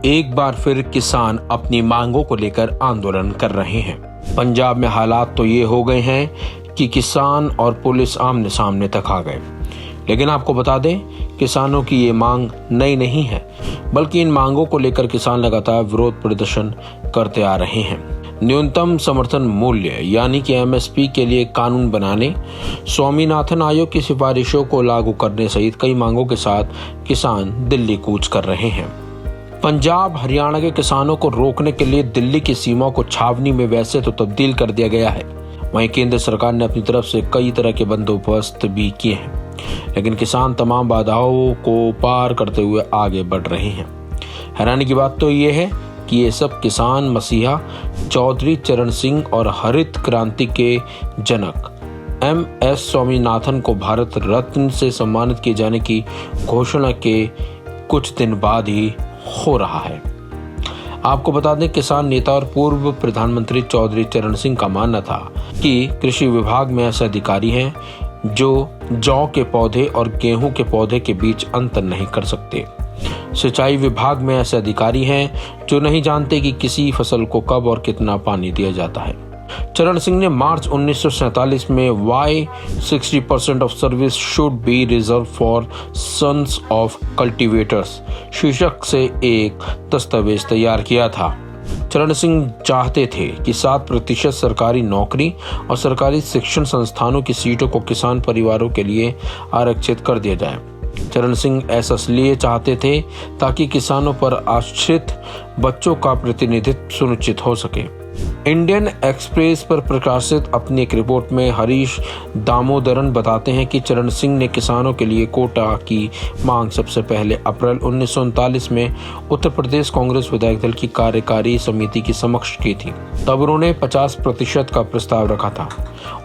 एक बार फिर किसान अपनी मांगों को लेकर आंदोलन कर रहे हैं। पंजाब में हालात तो ये हो गए हैं कि किसान और पुलिस आमने सामने तक आ गए। लेकिन आपको बता दें, किसानों की ये मांग नई नहीं है, बल्कि इन मांगों को लेकर किसान लगातार विरोध प्रदर्शन करते आ रहे हैं। न्यूनतम समर्थन मूल्य यानी कि एमएसपी के लिए कानून बनाने, स्वामीनाथन आयोग की सिफारिशों को लागू करने सहित कई मांगों के साथ किसान दिल्ली कूच कर रहे हैं। पंजाब हरियाणा के किसानों को रोकने के लिए दिल्ली की सीमा को छावनी में वैसे तो तब्दील कर दिया गया है, वहीं केंद्र सरकार ने अपनी तरफ से कई तरह के बंदोबस्त भी किए हैं, लेकिन किसान तमाम बाधाओं को पार करते हुए आगे बढ़ रहे हैं। हैरानी की बात तो ये है कि ये सब किसान मसीहा चौधरी चरण सिंह और हरित क्रांति के जनक एमएस स्वामीनाथन को भारत रत्न से सम्मानित किए जाने की घोषणा के कुछ दिन बाद ही हो रहा है। आपको बता दें, किसान नेता और पूर्व प्रधानमंत्री चौधरी चरण सिंह का मानना था कि कृषि विभाग में ऐसे अधिकारी हैं जो जौ के पौधे और गेहूं के पौधे के बीच अंतर नहीं कर सकते। सिंचाई विभाग में ऐसे अधिकारी हैं जो नहीं जानते कि किसी फसल को कब और कितना पानी दिया जाता है। चरण सिंह ने मार्च 1947 में why 60% of service should be reserve for sons of cultivators शीर्षक से एक दस्तावेज तैयार किया था। चरण सिंह चाहते थे कि 7% सरकारी नौकरी और सरकारी शिक्षण संस्थानों की सीटों को किसान परिवारों के लिए आरक्षित कर दिया जाए। चरण सिंह ऐसा इसलिए चाहते थे ताकि किसानों पर आश्रित बच्चों का प्रतिनिधित्व सुनिश्चित हो सके। इंडियन एक्सप्रेस पर प्रकाशित अपनी एक रिपोर्ट में हरीश दामोदरन बताते हैं कि चरण सिंह ने किसानों के लिए कोटा की मांग सबसे पहले अप्रैल 1939 में उत्तर प्रदेश कांग्रेस विधायक दल की कार्यकारी समिति की समक्ष की थी। तब उन्होंने 50% का प्रस्ताव रखा था।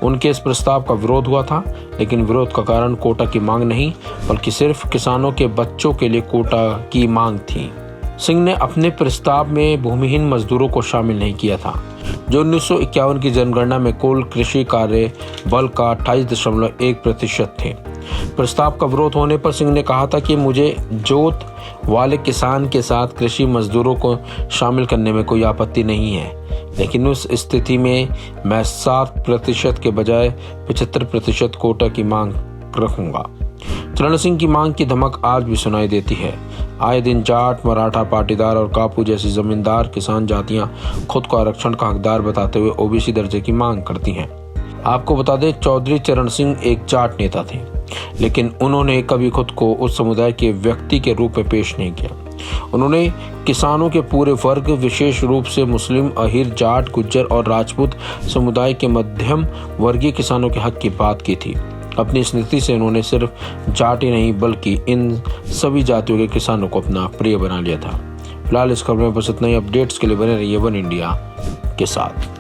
उनके इस प्रस्ताव का विरोध हुआ था, लेकिन विरोध का कारण कोटा की मांग नहीं, बल्कि सिर्फ किसानों के बच्चों के लिए कोटा की मांग थी। सिंह ने अपने प्रस्ताव में भूमिहीन मजदूरों को शामिल नहीं किया था, जो 1951 की जनगणना में कुल कृषि कार्य बल का 28.1% थे। प्रस्ताव का विरोध होने पर सिंह ने कहा था कि मुझे जोत वाले किसान के साथ कृषि मजदूरों को शामिल करने में कोई आपत्ति नहीं है, लेकिन उस स्थिति में मैं 7% के बजाय 75% कोटा की मांग रखूंगा। चरण सिंह की मांग की धमक आज भी सुनाई देती है। आए दिन जाट, मराठा, पाटीदार और कापू जैसी जमींदार किसान जातियां खुद को आरक्षण का हकदार बताते हुए ओबीसी दर्जे की मांग करती हैं। आपको बता दें, चौधरी चरण सिंह एक जाट नेता थे, लेकिन उन्होंने कभी खुद को उस समुदाय के व्यक्ति के रूप में पेश नहीं किया। उन्होंने किसानों के पूरे वर्ग, विशेष रूप से मुस्लिम, अहीर, जाट, गुज्जर और राजपूत समुदाय के मध्यम वर्गीय किसानों के हक की बात की थी। अपनी इस नीति से उन्होंने सिर्फ जाट ही नहीं, बल्कि इन सभी जातियों के किसानों को अपना प्रिय बना लिया था। फिलहाल इस खबर में बस इतना ही। अपडेट्स के लिए बने रहिए वन इंडिया के साथ।